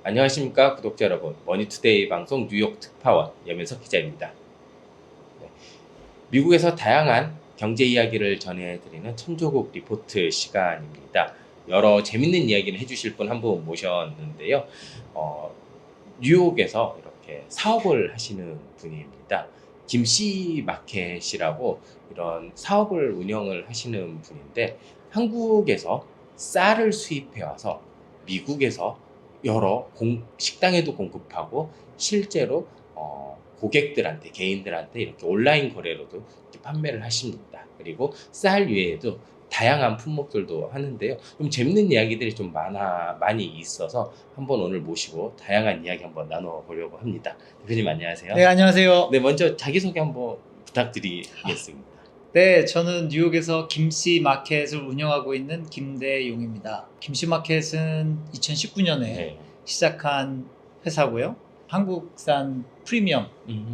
안녕하십니까 구독자 여러분, 머니투데이 방송 뉴욕 특파원 염현석 기자입니다. 네, 미국에서 다양한 경제 이야기를 전해드리는 천조국 리포트 시간입니다. 여러 재밌는 이야기를 해주실 분 한 분 모셨는데요. 뉴욕에서 이렇게 사업을 하시는 분입니다. 김씨 마켓이라고 이런 사업을 운영을 하시는 분인데, 한국에서 쌀을 수입해 와서 미국에서 여러 식당에도 공급하고, 실제로 고객들한테, 개인들한테 이렇게 온라인 거래로도 이렇게 판매를 하십니다. 그리고 쌀 외에도 다양한 품목들도 하는데요. 좀 재밌는 이야기들이 좀 많이 있어서 한번 오늘 모시고 다양한 이야기 한번 나눠보려고 합니다. 대표님 안녕하세요. 네, 안녕하세요. 네, 먼저 자기소개 한번 부탁드리겠습니다. 네, 저는 뉴욕에서 김씨 마켓을 운영하고 있는 김대용입니다. 김씨 마켓은 2019년에 네. 시작한 회사고요. 한국산 프리미엄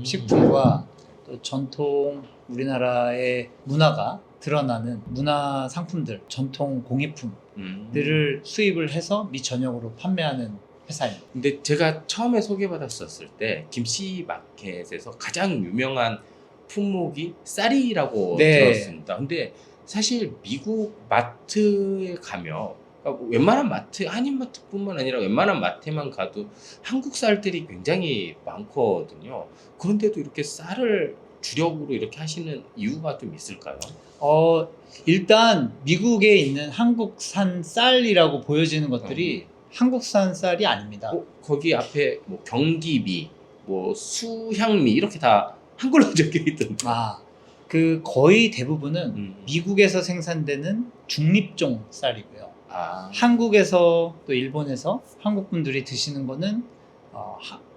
식품과 또 전통 우리나라의 문화가 드러나는 문화 상품들, 전통 공예품들을 수입을 해서 미 전역으로 판매하는 회사입니다. 근데 제가 처음에 소개받았었을 때 김씨 마켓에서 가장 유명한 품목이 쌀이라고 네. 들었습니다. 근데 사실 미국 마트에 가면, 그러니까 웬만한 마트, 한인마트뿐만 아니라 웬만한 마트에만 가도 한국 쌀들이 굉장히 많거든요. 그런데도 이렇게 쌀을 주력으로 이렇게 하시는 이유가 좀 있을까요? 일단 미국에 있는 한국산 쌀이라고 보여지는 것들이 한국산 쌀이 아닙니다. 거기 앞에 뭐 경기미, 뭐 수향미 이렇게 다 한글로 적혀 있던데. 그 거의 대부분은 미국에서 생산되는 중립종 쌀이고요. 한국에서 또 일본에서 한국 분들이 드시는 거는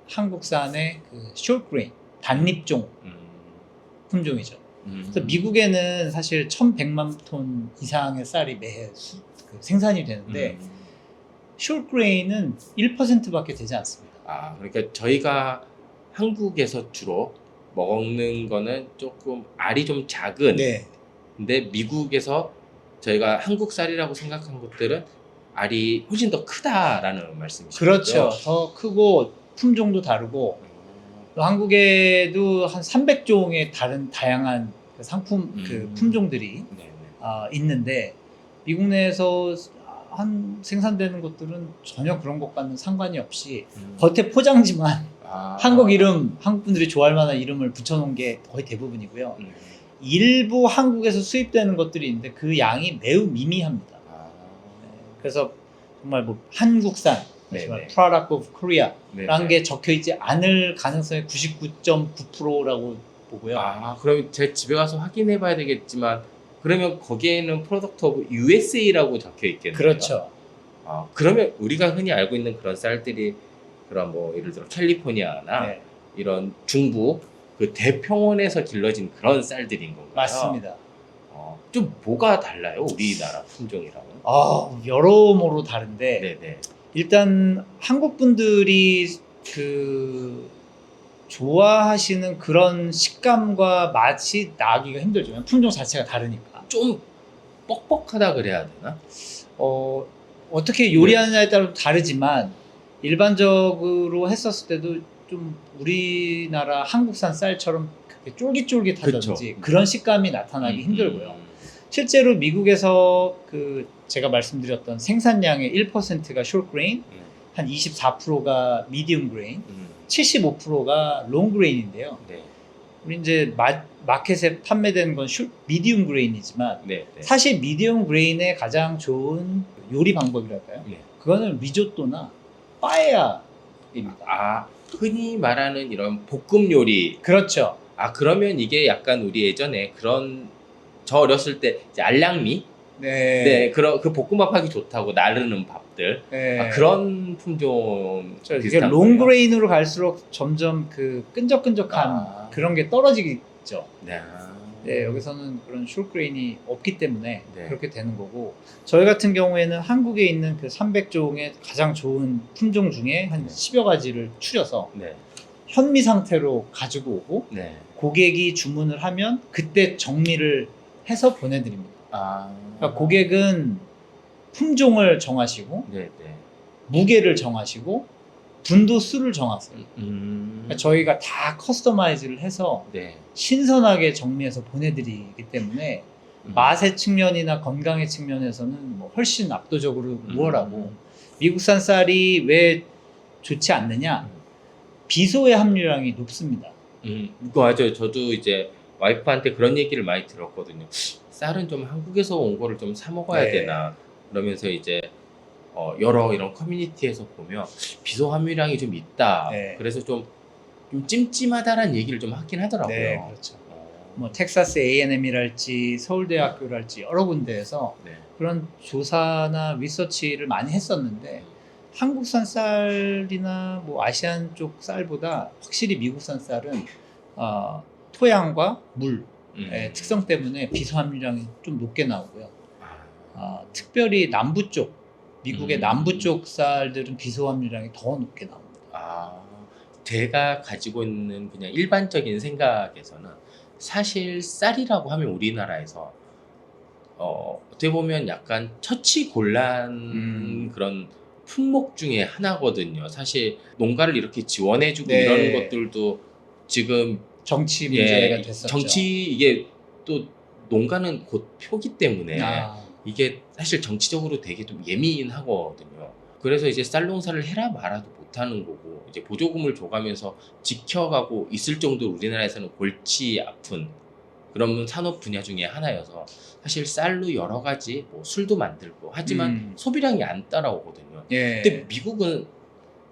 한국산의 그 숄그레인, 단립종 품종이죠. 그래서 미국에는 사실 1,100만 톤 이상의 쌀이 매해 생산이 되는데 숄그레인은 1%밖에 되지 않습니다. 그러니까 저희가 한국에서 주로 먹는 거는 조금 알이 좀 작은, 네. 근데 미국에서 저희가 한국 쌀이라고 생각한 것들은 알이 훨씬 더 크다라는 말씀이시죠? 그렇죠. 더 크고 품종도 다르고, 또 한국에도 한 300종의 다양한 그 상품 그 품종들이 있는데, 미국 내에서 생산되는 것들은 전혀 그런 것과는 상관이 없이 겉에 포장지만 한국 분들이 좋아할 만한 이름을 붙여놓은 게 거의 대부분이고요. 일부 한국에서 수입되는 것들이 있는데 그 양이 매우 미미합니다. 그래서 정말 뭐 한국산, Product of Korea라는 게 적혀 있지 않을 가능성이 99.9%라고 보고요. 그럼 제 집에 가서 확인해 봐야 되겠지만, 그러면 거기에는 Product of USA라고 적혀 있겠네요. 그렇죠. 그러면 우리가 흔히 알고 있는 그런 쌀들이 그런 뭐 예를 들어 캘리포니아나 이런 중부 그 대평원에서 길러진 그런 쌀들인 건가요? 맞습니다. 좀 뭐가 달라요, 우리나라 품종이랑은? 여러모로 다른데, 일단 한국 분들이 좋아하시는 그런 식감과 맛이 나기가 힘들죠. 품종 자체가 다르니까. 좀 뻑뻑하다 그래야 되나? 어떻게 요리하느냐에 따라 다르지만, 일반적으로 했었을 때도 좀 우리나라 한국산 쌀처럼 그렇게 쫄깃쫄깃하든지 그런 식감이 나타나기 힘들고요. 실제로 미국에서 제가 말씀드렸던 생산량의 1%가 숄그레인, 한 24%가 미디움 그레인, 75%가 롱 그레인인데요. 우리 이제 마켓에 판매되는 건 미디움 그레인이지만, 사실 미디움 그레인의 가장 좋은 요리 방법이랄까요? 그거는 리조또나 빠에야입니다. 흔히 말하는 이런 볶음 요리. 그렇죠. 그러면 이게 약간 우리 예전에 저 어렸을 때 이제 알랑미? 그 볶음밥 하기 좋다고 나르는 밥들. 그런 품종. 이게 롱그레인으로 갈수록 점점 그 끈적끈적한 그런 게 떨어지겠죠. 여기서는 그런 숄그레인이 없기 때문에 그렇게 되는 거고, 저희 같은 경우에는 한국에 있는 그 300종의 가장 좋은 품종 중에 한 10여 가지를 추려서 현미 상태로 가지고 오고, 고객이 주문을 하면 그때 정리를 해서 보내드립니다. 그러니까 고객은 품종을 정하시고 무게를 정하시고 분도 수를 정하세요. 그러니까 저희가 다 커스터마이즈를 해서 네. 신선하게 정리해서 보내드리기 때문에 맛의 측면이나 건강의 측면에서는 뭐 훨씬 압도적으로 우월하고 미국산 쌀이 왜 좋지 않느냐? 비소의 함유량이 높습니다. 그거 맞아요. 저도 이제 와이프한테 그런 얘기를 많이 들었거든요. 쌀은 좀 한국에서 온 거를 좀 사 먹어야 네. 되나. 그러면서 이제 여러 이런 커뮤니티에서 보면 비소 함유량이 좀 있다. 네. 그래서 좀 찜찜하다라는 얘기를 좀 하긴 하더라고요. 네, 그렇죠. 뭐 텍사스 A&M이랄지 서울대학교랄지 여러 군데에서 네. 그런 조사나 리서치를 많이 했었는데 한국산 쌀이나 뭐 아시안 쪽 쌀보다 확실히 미국산 쌀은 토양과 물의 특성 때문에 비소 함유량이 좀 높게 나오고요. 특별히 남부 쪽 미국의 남부 쪽 쌀들은 비소 함유량이 더 높게 나옵니다. 제가 가지고 있는 그냥 일반적인 생각에서는 사실 쌀이라고 하면 우리나라에서 어떻게 보면 약간 처치곤란 그런 품목 중에 하나거든요. 사실 농가를 이렇게 지원해주고 네. 이런 것들도 지금 정치 문제가 됐었죠. 정치 이게 또 농가는 곧 표기 때문에 이게 사실 정치적으로 되게 좀 예민하거든요. 그래서 이제 쌀 농사를 해라 말아도 못하는 거고 이제 보조금을 줘가면서 지켜가고 있을 정도로 우리나라에서는 골치 아픈 그런 산업 분야 중에 하나여서 사실 쌀로 여러 가지 뭐 술도 만들고 하지만 소비량이 안 따라오거든요. 예. 근데 미국은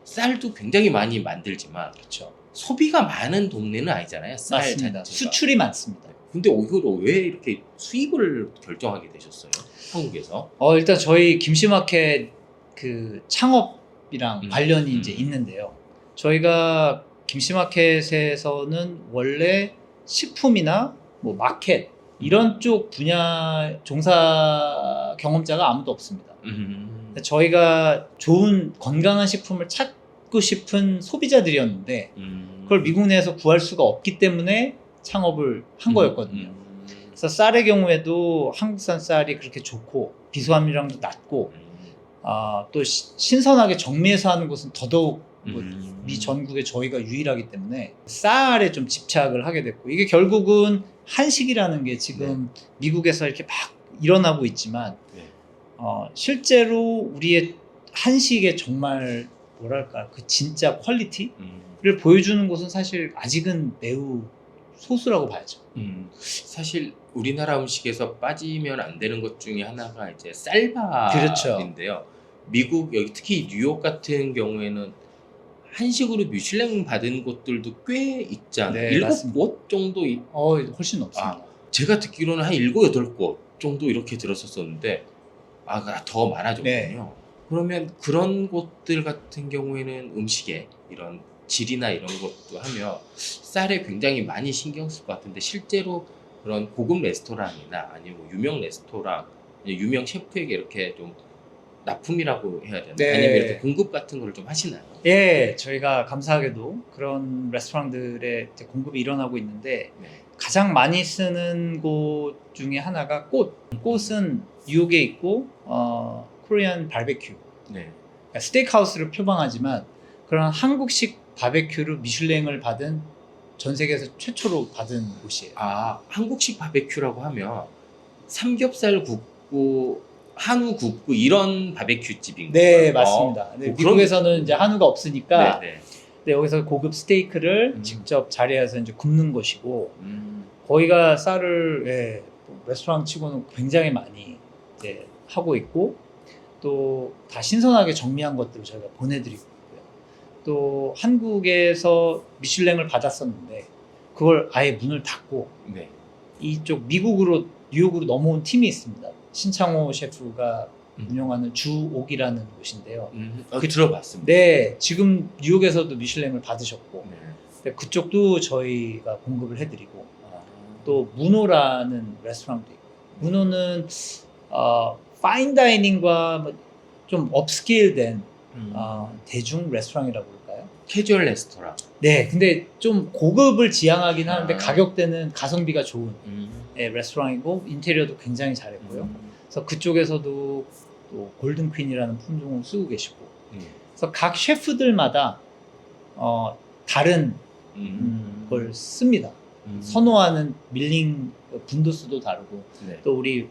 쌀도 굉장히 많이 만들지만 그렇죠. 소비가 많은 동네는 아니잖아요. 쌀 맞습니다. 자체가. 수출이 많습니다. 근데 이걸 왜 이렇게 수입을 결정하게 되셨어요? 한국에서? 일단 저희 김씨마켓 그 창업이랑 관련이 이제 있는데요. 저희가 김씨마켓에서는 원래 식품이나 뭐 마켓 이런 쪽 분야 종사 경험자가 아무도 없습니다. 저희가 좋은 건강한 식품을 찾고 싶은 소비자들이었는데 그걸 미국 내에서 구할 수가 없기 때문에 창업을 한 거였거든요. 그래서 쌀의 경우에도 한국산 쌀이 그렇게 좋고 비소 함유량도 낮고 또 신선하게 정미해서 하는 곳은 더더욱 미 전국에 저희가 유일하기 때문에 쌀에 좀 집착을 하게 됐고 이게 결국은 한식이라는 게 지금 미국에서 이렇게 막 일어나고 있지만 실제로 우리의 한식의 정말 뭐랄까 그 진짜 퀄리티를 보여주는 곳은 사실 아직은 매우 소수라고 봐야죠. 사실 우리나라 음식에서 빠지면 안 되는 것 중에 하나가 이제 쌀밥인데요. 그렇죠. 미국 여기 특히 뉴욕 같은 경우에는 한식으로 미슐랭 받은 곳들도 꽤 있잖아요. 네, 7곳 정도 훨씬 없습니다. 제가 듣기로는 한 7, 8곳 정도 이렇게 들었었는데 더 많아졌군요. 네. 그러면 그런 곳들 같은 경우에는 음식에 이런 질이나 이런 것도 하면 쌀에 굉장히 많이 신경 쓸 것 같은데 실제로 그런 고급 레스토랑이나 아니면 유명 레스토랑, 유명 셰프에게 이렇게 좀 납품이라고 해야 되나? 네. 아니면 이렇게 공급 같은 걸 좀 하시나요? 예, 저희가 감사하게도 그런 레스토랑들의 이제 공급이 일어나고 있는데 가장 많이 쓰는 곳 중에 하나가 꽃은 뉴욕에 있고 코리안 바베큐 그러니까 스테이크하우스를 표방하지만 그런 한국식 바베큐로 미슐랭을 받은 전 세계에서 최초로 받은 곳이에요. 한국식 바베큐라고 하면 삼겹살 굽고 한우 굽고 이런 바베큐 집인가요? 네, 맞습니다. 미국에서는 이제 한우가 없으니까 여기서 고급 스테이크를 직접 자리에서 이제 굽는 것이고 거기가 쌀을 레스토랑 치고는 굉장히 많이 하고 있고 또 다 신선하게 정리한 것들을 저희가 보내드리고 있고요. 또 한국에서 미슐랭을 받았었는데 그걸 아예 문을 닫고 이쪽 미국으로 뉴욕으로 넘어온 팀이 있습니다. 신창호 셰프가 운영하는 주옥이라는 곳인데요. 들어봤습니다. 네, 지금 뉴욕에서도 미슐랭을 받으셨고 그쪽도 저희가 공급을 해드리고 또 문호라는 레스토랑도 있고 문호는 파인다이닝과 좀 업스케일된 대중 레스토랑이라고 그럴까요? 캐주얼 레스토랑. 네, 근데 좀 고급을 지향하긴 하는데 가격대는 가성비가 좋은 레스토랑이고 인테리어도 굉장히 잘했고요. 그래서 그쪽에서도 또 골든 퀸이라는 품종을 쓰고 계시고 그래서 각 셰프들마다 다른 걸 씁니다. 선호하는 밀링 분도수도 다르고 네. 또 우리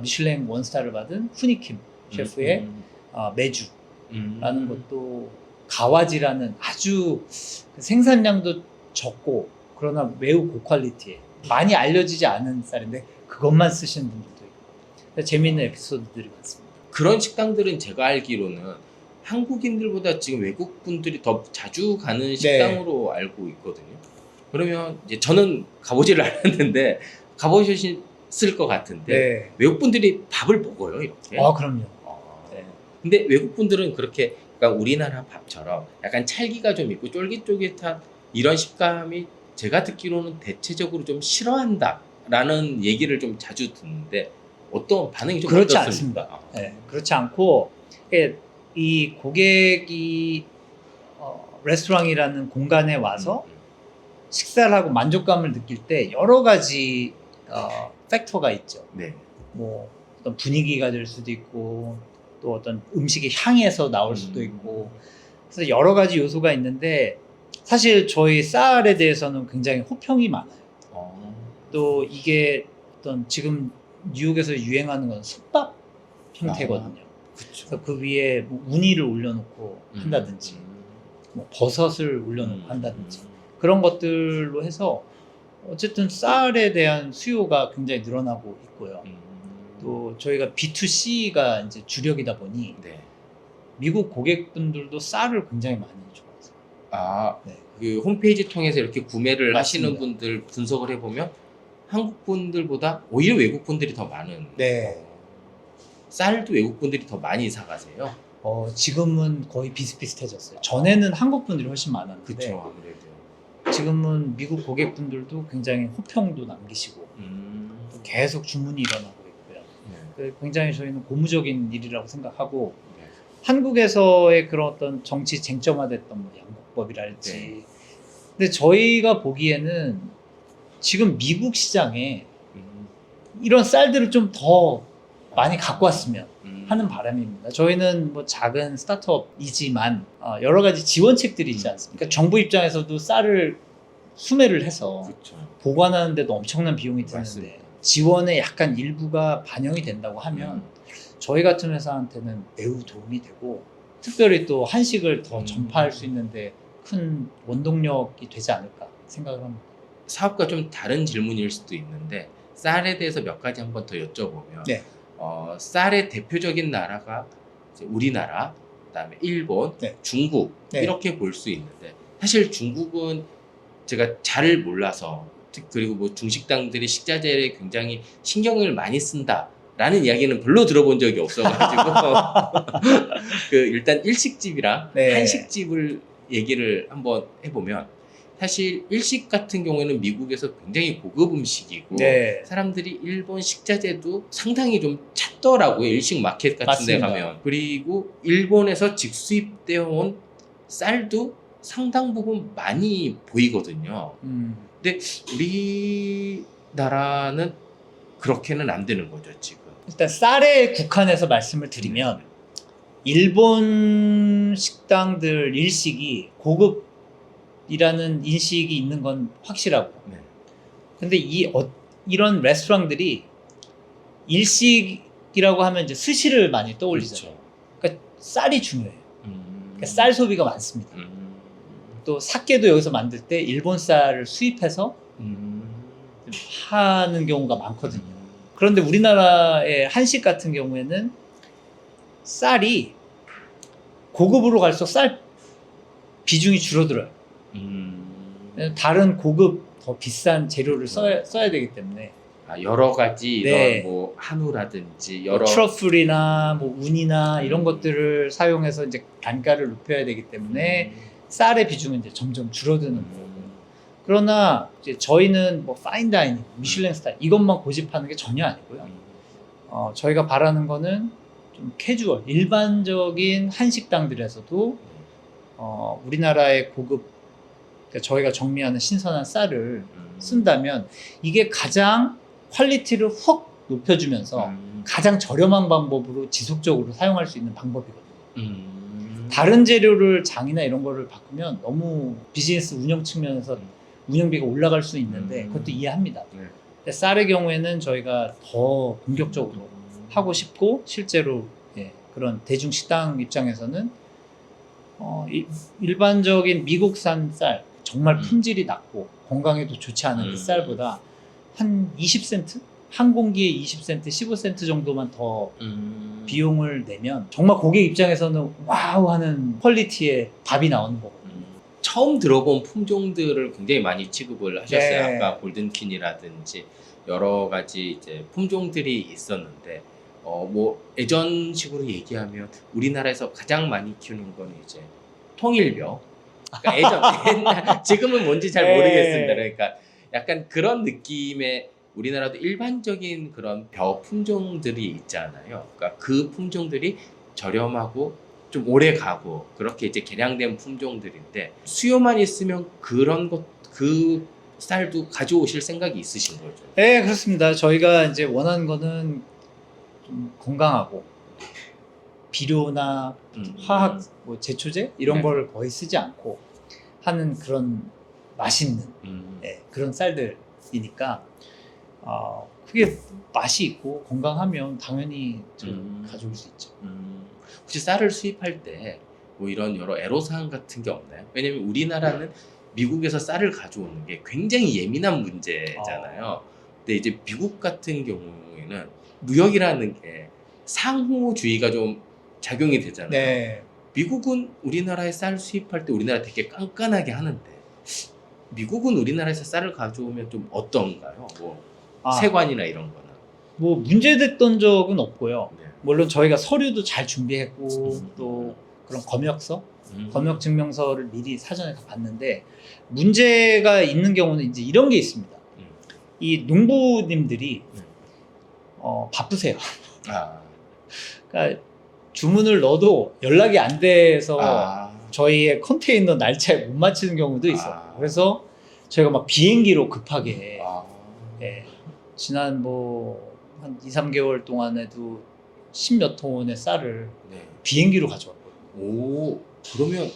미슐랭 원스타를 받은 후니킴 셰프의 메주라는 것도 가와지라는 아주 생산량도 적고 그러나 매우 고퀄리티에 많이 알려지지 않은 쌀인데 그것만 쓰시는 분들도 있고 재미있는 에피소드들이 많습니다. 그런 식당들은 제가 알기로는 한국인들보다 지금 외국 분들이 더 자주 가는 식당으로 알고 있거든요. 그러면 이제 저는 가보지를 않았는데 가보셨을 것 같은데 외국 분들이 밥을 먹어요, 이렇게? 그럼요. 근데 외국 분들은 그렇게 그러니까 우리나라 밥처럼 약간 찰기가 좀 있고 쫄깃쫄깃한 이런 식감이 제가 듣기로는 대체적으로 좀 싫어한다라는 얘기를 좀 자주 듣는데 어떤 반응이 좀 그렇지 어떻습니까? 않습니다. 그렇지 않고 이 고객이 레스토랑이라는 공간에 와서 식사를 하고 만족감을 느낄 때 여러 가지 팩터가 있죠. 네. 뭐 어떤 분위기가 될 수도 있고 또 어떤 음식의 향에서 나올 수도 있고 그래서 여러 가지 요소가 있는데 사실 저희 쌀에 대해서는 굉장히 호평이 많아요. 또 이게 어떤 지금 뉴욕에서 유행하는 건 솥밥 형태거든요. 그래서 그 위에 뭐 우니를 올려놓고 한다든지 뭐 버섯을 올려놓고 한다든지 그런 것들로 해서 어쨌든 쌀에 대한 수요가 굉장히 늘어나고 있고요. 또 저희가 B2C가 이제 주력이다 보니 미국 고객분들도 쌀을 굉장히 많이 좋아하세요. 그 홈페이지 통해서 이렇게 구매를 맞습니다. 하시는 분들 분석을 해보면 한국 분들보다 오히려 외국 분들이 더 많은. 쌀도 외국 분들이 더 많이 사가세요. 지금은 거의 비슷비슷해졌어요. 전에는 한국 분들이 훨씬 많았는데 그렇죠, 아무래도. 지금은 미국 고객분들도 굉장히 호평도 남기시고 또 계속 주문이 일어나고 있고요. 굉장히 저희는 고무적인 일이라고 생각하고 한국에서의 그런 어떤 정치 쟁점화됐던 뭐 양국법이랄지 근데 저희가 보기에는 지금 미국 시장에 이런 쌀들을 좀 더 많이 갖고 왔으면 하는 바람입니다. 저희는 뭐 작은 스타트업이지만 여러 가지 지원책들이 있지 않습니까? 그러니까 정부 입장에서도 쌀을 수매를 해서 보관하는 데도 엄청난 비용이 드는데 맞습니다. 지원의 약간 일부가 반영이 된다고 하면 저희 같은 회사한테는 매우 도움이 되고 특별히 또 한식을 더 전파할 수 있는데 큰 원동력이 되지 않을까 생각을 합니다. 사업과 좀 다른 질문일 수도 있는데 쌀에 대해서 몇 가지 한번 더 여쭤보면 쌀의 대표적인 나라가 이제 우리나라, 그다음에 일본, 중국 이렇게 볼 수 있는데 사실 중국은 제가 잘 몰라서 그리고 뭐 중식당들이 식자재에 굉장히 신경을 많이 쓴다라는 이야기는 별로 들어본 적이 없어가지고 일단 일식집이랑 한식집을 얘기를 한번 해보면 사실 일식 같은 경우에는 미국에서 굉장히 고급 음식이고 사람들이 일본 식자재도 상당히 좀 찾더라고요. 일식 마켓 같은 데 가면. 그리고 일본에서 직수입되어 온 쌀도 상당 부분 많이 보이거든요. 근데 우리나라는 그렇게는 안 되는 거죠, 지금. 일단 쌀에 국한해서 말씀을 드리면 일본 식당들 일식이 고급이라는 인식이 있는 건 확실하고 근데 이런 레스토랑들이 일식이라고 하면 이제 스시를 많이 떠올리잖아요. 그러니까 쌀이 중요해요. 그러니까 쌀 소비가 많습니다. 또 사케도 여기서 만들 때 일본 쌀을 수입해서 하는 경우가 많거든요. 그런데 우리나라의 한식 같은 경우에는 쌀이 고급으로 갈수록 쌀 비중이 줄어들어요. 다른 고급 더 비싼 재료를 써야 되기 때문에 여러 가지 이런 뭐 한우라든지 여러 트러플이나 뭐 운이나 이런 것들을 사용해서 이제 단가를 높여야 되기 때문에 쌀의 비중은 이제 점점 줄어드는 거고. 그러나 이제 저희는 뭐 파인다이닝, 미슐랭 스타일 이것만 고집하는 게 전혀 아니고요. 저희가 바라는 거는 좀 캐주얼, 일반적인 한식당들에서도 우리나라의 고급, 그러니까 저희가 정미하는 신선한 쌀을 쓴다면 이게 가장 퀄리티를 확 높여주면서 가장 저렴한 방법으로 지속적으로 사용할 수 있는 방법이거든요. 다른 재료를 장이나 이런 거를 바꾸면 너무 비즈니스 운영 측면에서 운영비가 올라갈 수 있는데 그것도 이해합니다. 네. 근데 쌀의 경우에는 저희가 더 공격적으로 하고 싶고 실제로 예, 그런 대중 식당 입장에서는 일반적인 미국산 쌀 정말 품질이 낮고 건강에도 좋지 않은 그 쌀보다 한 20센트? 한 공기에 20센트, 15센트 정도만 더 비용을 내면 정말 고객 입장에서는 와우 하는 퀄리티의 밥이 나오는 거거든요. 처음 들어본 품종들을 굉장히 많이 취급을 하셨어요. 네. 아까 골든퀸이라든지 여러 가지 이제 품종들이 있었는데 뭐 예전식으로 얘기하면 우리나라에서 가장 많이 키우는 건 이제 통일벼. 그러니까 옛날 지금은 뭔지 잘 네. 모르겠습니다. 그러니까 약간 그런 느낌의 우리나라도 일반적인 그런 벼 품종들이 있잖아요. 그러니까 그 품종들이 저렴하고 좀 오래 가고 그렇게 이제 개량된 품종들인데 수요만 있으면 그런 그 쌀도 가져오실 생각이 있으신 거죠? 네, 그렇습니다. 저희가 이제 원하는 거는 좀 건강하고 비료나 화학 뭐 제초제 이런 네. 걸 거의 쓰지 않고 하는 그런 맛있는 네, 그런 쌀들이니까 그게 맛이 있고 건강하면 당연히 가져올 수 있죠. 혹시 쌀을 수입할 때 뭐 이런 여러 애로사항 같은 게 없나요? 왜냐면 우리나라는 미국에서 쌀을 가져오는 게 굉장히 예민한 문제잖아요. 근데 이제 미국 같은 경우에는 무역이라는 게 상호주의가 좀 작용이 되잖아요. 네. 미국은 우리나라에 쌀 수입할 때 우리나라 되게 깐깐하게 하는데 미국은 우리나라에서 쌀을 가져오면 좀 어떤가요? 뭐 세관이나 이런 거는. 뭐 문제됐던 적은 없고요. 네. 물론 저희가 서류도 잘 준비했고 또 그런 검역서, 검역 증명서를 미리 사전에 다 봤는데 문제가 있는 경우는 이제 이런 게 있습니다. 이 농부님들이 바쁘세요. 그러니까 주문을 넣어도 연락이 안 돼서 저희의 컨테이너 날짜에 못 맞추는 경우도 있어요. 그래서 저희가 막 비행기로 급하게 예, 지난 뭐 한 2, 3개월 동안에도 10몇 톤의 쌀을 비행기로 가져왔거든요. 오, 그러면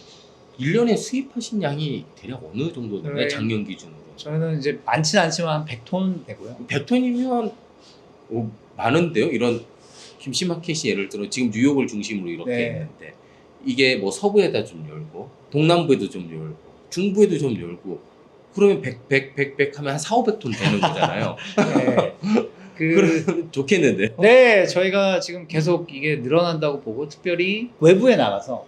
1년에 수입하신 양이 대략 어느 정도 되나요? 네. 작년 기준으로. 저희는 이제 많지는 않지만 한 100톤 되고요. 100톤이면 많은데요? 이런 김치마켓이 예를 들어 지금 뉴욕을 중심으로 이렇게 네. 했는데 이게 뭐 서부에다 좀 열고 동남부에도 좀 열고 중부에도 좀 열고 그러면 100 하면 한 4, 500톤 되는 거잖아요. 네. 그러면 좋겠는데. 네, 저희가 지금 계속 이게 늘어난다고 보고 특별히 외부에 나가서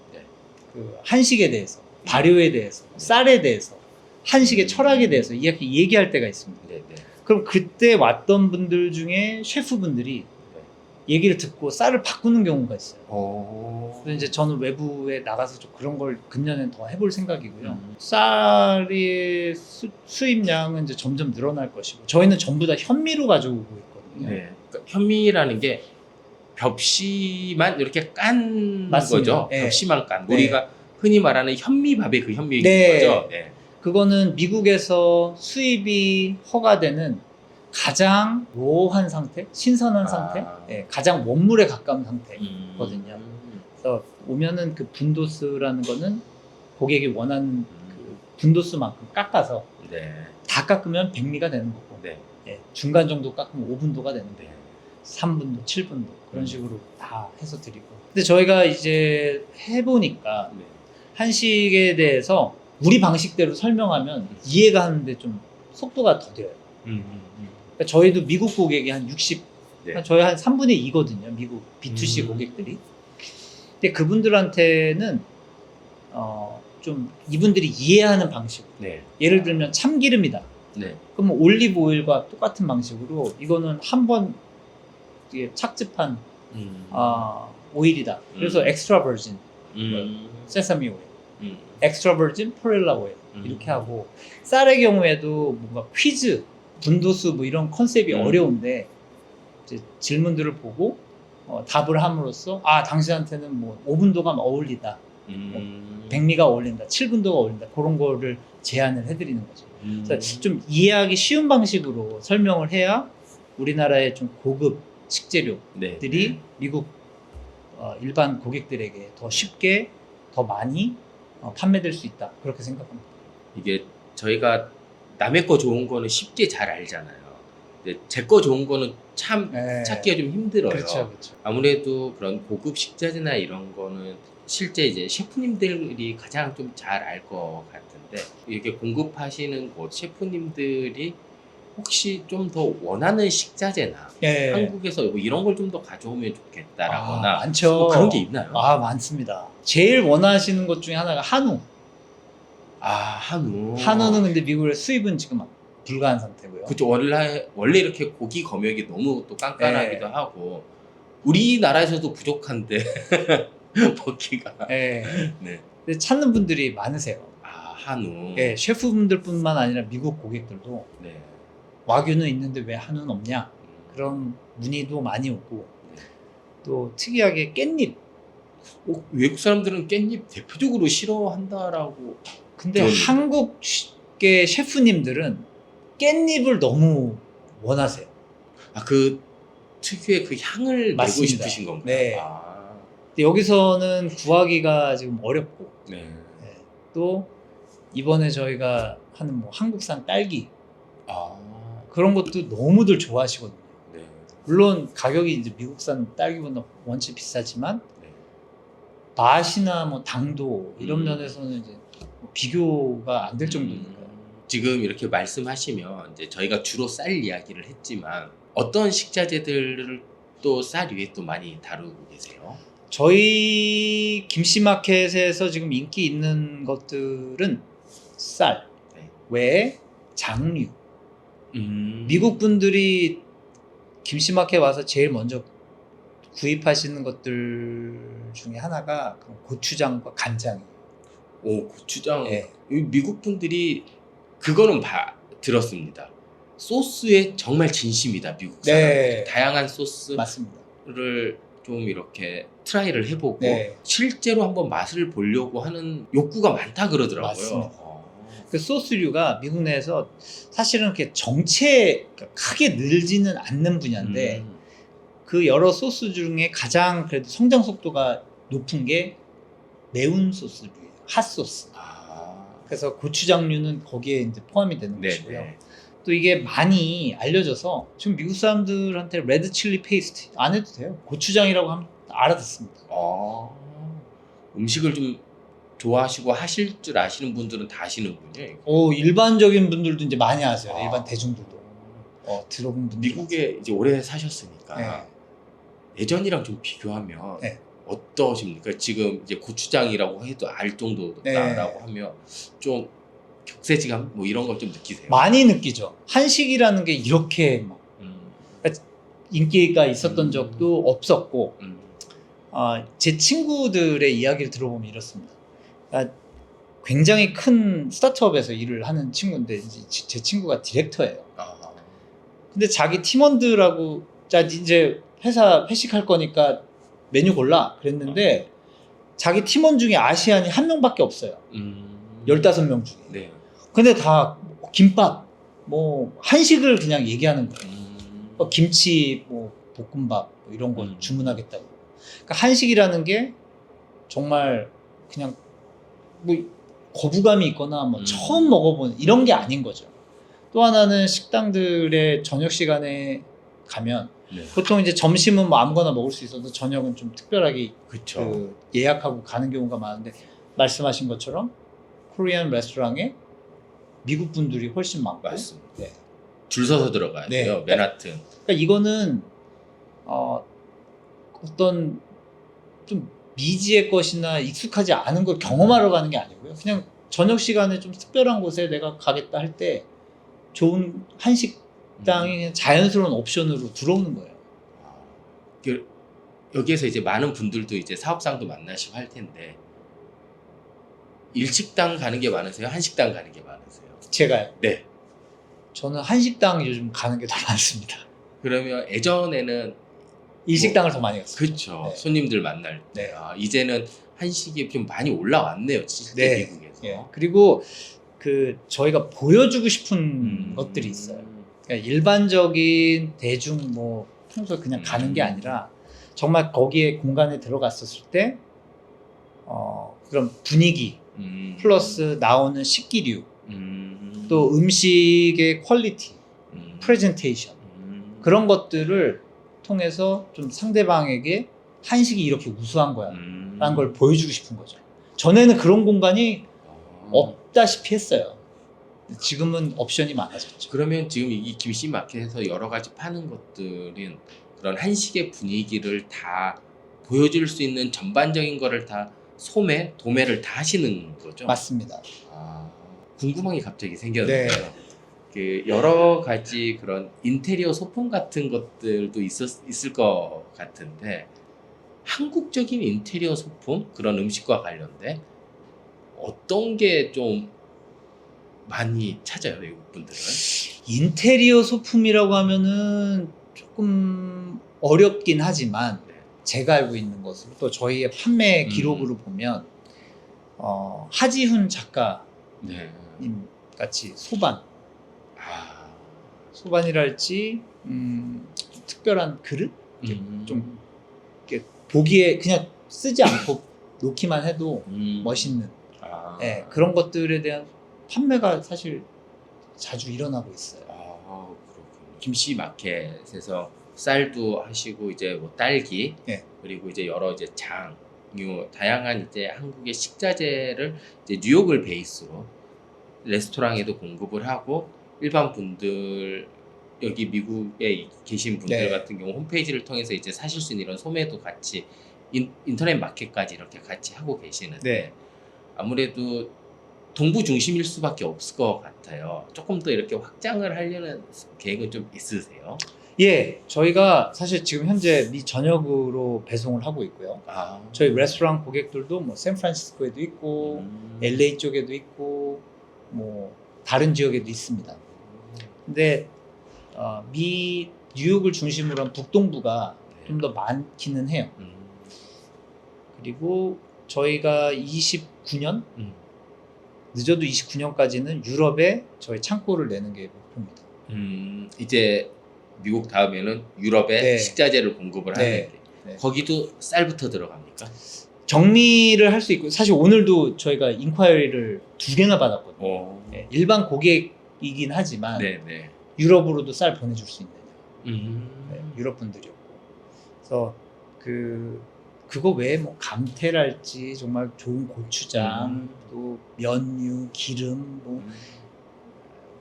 그 한식에 대해서, 발효에 대해서, 쌀에 대해서, 한식의 철학에 대해서 이렇게 얘기할 때가 있습니다. 그럼 그때 왔던 분들 중에 셰프분들이 얘기를 듣고 쌀을 바꾸는 경우가 있어요. 그래서 이제 저는 외부에 나가서 좀 그런 걸 금년엔 더 해볼 생각이고요. 쌀의 수입량은 이제 점점 늘어날 것이고 저희는 전부 다 현미로 가져오고 있거든요. 그러니까 현미라는 게 벽시만 이렇게 깐 맞습니다. 거죠. 네. 벽시만 깐. 네. 우리가 흔히 말하는 현미밥의 그 현미인 네. 거죠. 네. 그거는 미국에서 수입이 허가되는 가장 로한 상태, 신선한 상태, 가장 원물에 가까운 상태거든요. 그래서 오면은 그 분도수라는 거는 고객이 원하는 그 분도수만큼 깎아서 다 깎으면 백미가 되는 거고 중간 정도 깎으면 5분도가 되는데 3분도, 7분도 그런 식으로 다 해서 드리고. 근데 저희가 이제 해보니까 한식에 대해서 우리 방식대로 설명하면 이해가 하는데 좀 속도가 더뎌요. 그러니까 저희도 미국 고객이 한 60, 저희 한 3분의 2거든요. 미국 B2C 고객들이. 근데 그분들한테는 좀 이분들이 이해하는 방식. 예를 들면 참기름이다. 그러면 올리브 오일과 똑같은 방식으로 이거는 한번 착즙한 오일이다. 그래서 엑스트라 버진, 세사미 오일, 엑스트라 버진 퍼렐라 오일 이렇게 하고 쌀의 경우에도 뭔가 퀴즈, 분도수 뭐 이런 컨셉이 어려운데 이제 질문들을 보고 답을 함으로써 당신한테는 뭐 5분도가 어울리다, 백미가 어울린다, 7분도가 어울린다 그런 거를 제안을 해드리는 거죠. 그래서 좀 이해하기 쉬운 방식으로 설명을 해야 우리나라의 좀 고급 식재료들이 미국 일반 고객들에게 더 쉽게 더 많이 판매될 수 있다. 그렇게 생각합니다. 이게 저희가 남의 거 좋은 거는 쉽게 잘 알잖아요. 근데 제 거 좋은 거는 참 네. 찾기가 좀 힘들어요. 그렇죠, 그렇죠. 아무래도 그런 고급 식자재나 이런 거는 실제 이제 셰프님들이 가장 좀 잘 알 것 같은데, 이렇게 공급하시는 곳 셰프님들이 혹시 좀 더 원하는 식자재나 예. 한국에서 뭐 이런 걸 좀 더 가져오면 좋겠다라거나 많죠. 뭐 그런 게 있나요? 많습니다. 제일 원하시는 것 중에 하나가 한우. 한우. 한우는 근데 미국에 수입은 지금 불가한 상태고요. 그쵸. 원래 이렇게 고기 검역이 너무 또 깐깐하기도 네. 하고, 우리나라에서도 부족한데 먹기가. 예. 네. 근데 찾는 분들이 많으세요. 한우. 예, 셰프분들뿐만 아니라 미국 고객들도 네. 와규는 있는데 왜 한우는 없냐, 그런 문의도 많이 오고, 네. 또 특이하게 깻잎. 외국 사람들은 깻잎 대표적으로 싫어한다라고. 근데 그런- 한국계 셰프님들은 깻잎을 너무 원하세요. 그 특유의 그 향을 내고 맞습니다. 싶으신 건가요? 네. 근데 여기서는 구하기가 지금 어렵고, 네. 예, 또 이번에 저희가 하는 뭐 한국산 딸기 그런 것도 너무들 좋아하시거든요. 네. 물론 가격이 이제 미국산 딸기보다 원체 비싸지만 네. 맛이나 뭐 당도 이런 음. 면에서는 이제 뭐 비교가 안 될 정도니까요. 지금 이렇게 말씀하시면 이제 저희가 주로 쌀 이야기를 했지만, 어떤 식자재들을 또 쌀 위에 또 많이 다루고 계세요? 저희 김씨마켓에서 지금 인기 있는 것들은 쌀 네. 외에 장류. 음. 미국 분들이 김씨마켓 와서 제일 먼저 구입하시는 것들 중에 하나가 고추장과 간장이에요. 고추장. 예. 미국 분들이 그거는 들었습니다. 소스에 정말 진심이다, 미국 사람들. 네. 다양한 소스를 맞습니다. 좀 이렇게 트라이를 해보고 네. 실제로 한번 맛을 보려고 하는 욕구가 많다 그러더라고요. 맞습니다. 그 소스류가 미국 내에서 사실은 이렇게 크게 늘지는 않는 분야인데, 그 여러 소스 중에 가장 그래도 성장 속도가 높은 게 매운 소스류예요. 핫소스. 그래서 고추장류는 거기에 이제 포함이 되는 것이고요. 네. 또 이게 많이 알려져서 지금 미국 사람들한테 레드 칠리 페이스트 안 해도 돼요. 고추장이라고 하면 알아듣습니다. 음식을 좀 좋아하시고 하실 줄 아시는 분들은 다 아시는군요. 이거. 일반적인 분들도 이제 많이 아세요. 일반 아. 대중들도. 들어본 분들. 미국에 이제 오래 사셨으니까 네. 예전이랑 좀 비교하면 네. 어떠십니까? 지금 이제 고추장이라고 해도 알 정도라고 네. 하면 좀 격세지감 뭐 이런 걸 좀 느끼세요? 많이 느끼죠. 한식이라는 게 이렇게 막 인기가 있었던 적도 없었고, 제 친구들의 이야기를 들어보면 이렇습니다. 굉장히 큰 스타트업에서 일을 하는 친구인데, 제 친구가 디렉터예요. 근데 자기 팀원들하고 자 이제 회사 회식할 거니까 메뉴 골라 그랬는데, 자기 팀원 중에 아시안이 한 명밖에 없어요. 15명 중에. 네. 근데 다 김밥, 뭐 한식을 그냥 얘기하는 거예요. 김치, 뭐 볶음밥 뭐 이런 거 주문하겠다고. 그러니까 한식이라는 게 정말 그냥 뭐 거부감이 있거나 뭐 처음 먹어보는 이런 게 아닌 거죠. 또 하나는 식당들의 저녁 시간에 가면 네. 보통 이제 점심은 뭐 아무거나 먹을 수 있어도 저녁은 좀 특별하게 그쵸. 예약하고 가는 경우가 많은데, 말씀하신 것처럼 코리안 레스토랑에 미국 분들이 훨씬 많고. 맞습니다. 네. 줄 서서 들어가야 네. 돼요. 맨하튼. 그러니까 이거는 어떤 좀 미지의 것이나 익숙하지 않은 걸 경험하러 가는 게 아니고요. 그냥 저녁 시간에 좀 특별한 곳에 내가 가겠다 할 때 좋은 한식당이 그냥 자연스러운 옵션으로 들어오는 거예요. 여기에서 이제 많은 분들도 이제 사업상도 만나시고 할 텐데, 일식당 가는 게 많으세요? 한식당 가는 게 많으세요? 제가요? 네. 저는 한식당 요즘 가는 게 더 많습니다. 그러면 예전에는 일식당을 더 많이 갔어요. 그렇죠. 네. 손님들 만날 때. 네. 이제는 한식이 좀 많이 올라왔네요. 실제 네. 미국에서. 예. 그리고 저희가 보여주고 싶은 것들이 있어요. 그러니까 일반적인 대중 뭐 평소에 그냥 가는 게 아니라 정말 거기에 공간에 들어갔었을 때 그런 분위기 플러스 나오는 식기류 또 음식의 퀄리티, 프레젠테이션 그런 것들을 통해서 좀 상대방에게 한식이 이렇게 우수한 거야 라는 걸 보여주고 싶은 거죠. 전에는 그런 공간이 없다시피 했어요. 지금은 옵션이 많아졌죠. 그러면 지금 이 김씨 마켓에서 여러 가지 파는 것들은 그런 한식의 분위기를 다 보여줄 수 있는 전반적인 거를 다 도매를 다 하시는 거죠? 맞습니다. 궁금한 게 갑자기 생겼는데요. 그 여러 가지 그런 인테리어 소품 같은 것들도 있을 것 같은데 한국적인 인테리어 소품 그런 음식과 관련된 어떤 게 좀 많이 찾아요, 외국 분들은? 인테리어 소품이라고 하면은 조금 어렵긴 하지만 네. 제가 알고 있는 것으로 또 저희의 판매 기록으로 보면 하지훈 작가님 네. 같이 소반 아, 소반이랄지 특별한 그릇 좀 이렇게 보기에 그냥 쓰지 않고 놓기만 해도 멋있는 그런 것들에 대한 판매가 사실 자주 일어나고 있어요. 그렇군요. 김씨 마켓에서 쌀도 하시고 이제 뭐 딸기 그리고 이제 여러 이제 장류 다양한 이제 한국의 식자재를 이제 뉴욕을 베이스로 레스토랑에도 공급을 하고 일반 분들 여기 미국에 계신 분들 같은 경우 홈페이지를 통해서 이제 사실 수 있는 이런 소매도 같이 인터넷 마켓까지 이렇게 같이 하고 계시는데 아무래도 동부 중심일 수밖에 없을 것 같아요. 조금 더 이렇게 확장을 하려는 계획은 좀 있으세요? 예, 저희가 사실 지금 현재 미 전역으로 배송을 하고 있고요. 저희 레스토랑 고객들도 뭐 샌프란시스코에도 있고 LA 쪽에도 있고 뭐 다른 지역에도 있습니다. 근데 미 뉴욕을 중심으로 한 북동부가 좀 더 많기는 해요. 그리고 저희가 29년 늦어도 29년까지는 유럽에 저희 창고를 내는 게 목표입니다. 이제 미국 다음에는 유럽에 식자재를 공급을 하는 게 거기도 쌀부터 들어갑니까? 정리를 할 수 있고 사실 오늘도 저희가 인콰이리를 2개나 받았거든요. 일반 고객이긴 하지만 유럽으로도 쌀 보내줄 수 있느냐 유럽 분들이었고 그래서 그거 외에 뭐 감태랄지 정말 좋은 고추장 또 면류 기름 뭐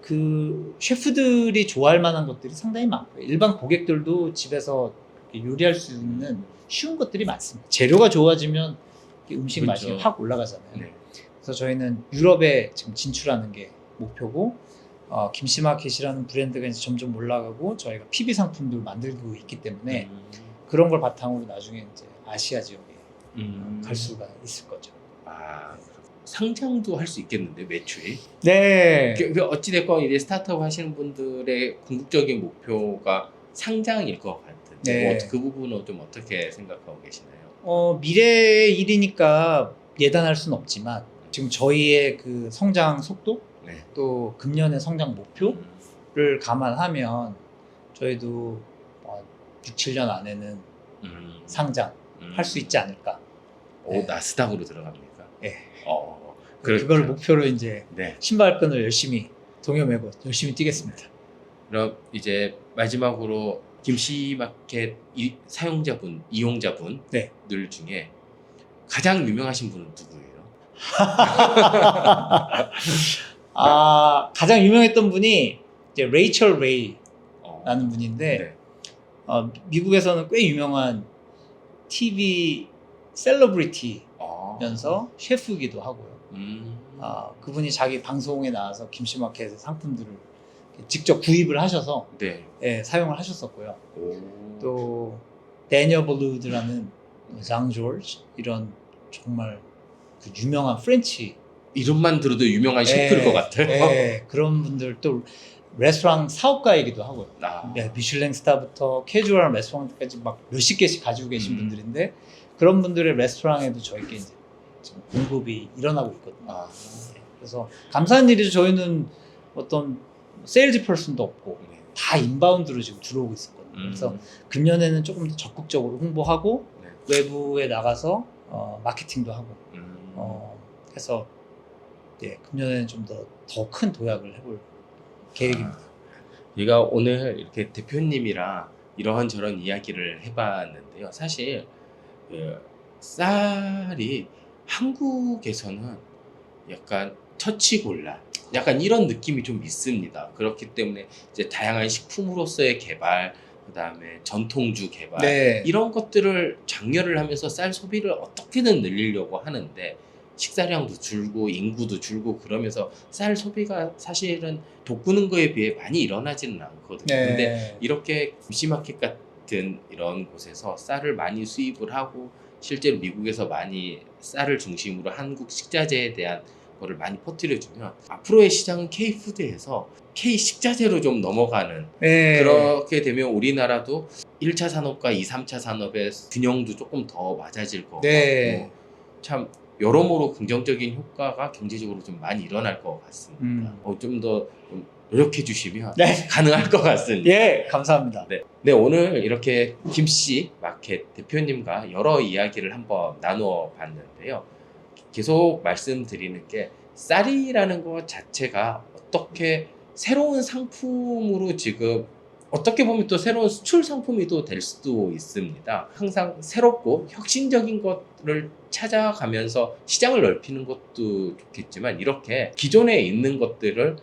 그 셰프들이 좋아할 만한 것들이 상당히 많고요. 일반 고객들도 집에서 요리할 수 있는 쉬운 것들이 많습니다. 재료가 좋아지면 음식 맛이 확 올라가잖아요. 그래서 저희는 유럽에 지금 진출하는 게 목표고 김씨마켓이라는 브랜드가 이제 점점 올라가고 저희가 PB 상품도 만들고 있기 때문에 그런 걸 바탕으로 나중에 이제 아시아 지역에 갈 수가 있을 거죠. 상장도 할 수 있겠는데 매출이? 네. 어찌됐건 이제 스타트업 하시는 분들의 궁극적인 목표가 상장일 것 같은데 그 부분은 좀 어떻게 생각하고 계시나요? 미래의 일이니까 예단할 수는 없지만 지금 저희의 그 성장 속도 또 금년의 성장 목표를 감안하면 저희도 6, 7년 안에는 상장 할 수 있지 않을까. 나스닥으로 들어갑니까? 그걸 목표로 이제 신발끈을 열심히 동여매고 열심히 뛰겠습니다. 그럼 이제 마지막으로 김씨마켓 이용자분들 중에 가장 유명하신 분은 누구예요? 가장 유명했던 분이 이제 레이첼 레이라는 분인데 미국에서는 꽤 유명한 TV 셀러브리티면서 셰프이기도 하고요. 그분이 자기 방송에 나와서 김씨마켓의 상품들을 직접 구입을 하셔서 사용을 하셨었고요. 또 데니얼 블루드라는 장 조지 이런 정말 그 유명한 프렌치 이름만 들어도 유명한 셰프일 것 같아요. 그런 분들 또 레스토랑 사업가이기도 하고요. 미슐랭 스타부터 캐주얼한 레스토랑까지 막 몇십 개씩 가지고 계신 분들인데 그런 분들의 레스토랑에도 저희께 이제 지금 공급이 일어나고 있거든요. 그래서 감사한 일이죠. 저희는 어떤 세일즈 퍼슨도 없고 다 인바운드로 지금 들어오고 있었거든요. 그래서 금년에는 조금 더 적극적으로 홍보하고 외부에 나가서 마케팅도 하고 그래서 예, 금년에는 좀 더 큰 도약을 해볼 계획입니다. 제가 오늘 이렇게 대표님이랑 이러한저런 이야기를 해봤는데요. 사실 그 쌀이 한국에서는 약간 처치곤란, 약간 이런 느낌이 좀 있습니다. 그렇기 때문에 이제 다양한 식품으로서의 개발, 그다음에 전통주 개발 네. 이런 것들을 장려를 하면서 쌀 소비를 어떻게든 늘리려고 하는데 식사량도 줄고 인구도 줄고 그러면서 쌀 소비가 사실은 돋구는 거에 비해 많이 일어나지는 않거든요. 근데 네. 이렇게 김씨마켓 같은 이런 곳에서 쌀을 많이 수입을 하고 실제로 미국에서 많이 쌀을 중심으로 한국 식자재에 대한 거를 많이 퍼뜨려주면 앞으로의 시장은 K푸드에서 K식자재로 좀 넘어가는, 네. 그렇게 되면 우리나라도 1차 산업과 2, 3차 산업의 균형도 조금 더 맞아질 것 네. 같고 참 여러모로 긍정적인 효과가 경제적으로 좀 많이 일어날 것 같습니다. 좀 더 노력해 주시면 네. 가능할 것 같습니다. 예, 감사합니다. 네, 오늘 이렇게 김씨 마켓 대표님과 여러 이야기를 한번 나누어 봤는데요. 계속 말씀드리는 게 쌀이라는 것 자체가 어떻게 새로운 상품으로 지금 어떻게 보면 또 새로운 수출 상품이 또 될 수도 있습니다. 항상 새롭고 혁신적인 것을 찾아가면서 시장을 넓히는 것도 좋겠지만 이렇게 기존에 있는 것들을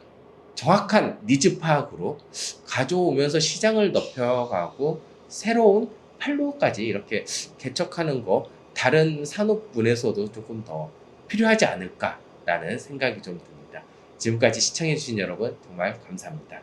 정확한 니즈 파악으로 가져오면서 시장을 넓혀가고 새로운 판로까지 이렇게 개척하는 거 다른 산업군에서도 조금 더 필요하지 않을까라는 생각이 좀 듭니다. 지금까지 시청해주신 여러분 정말 감사합니다.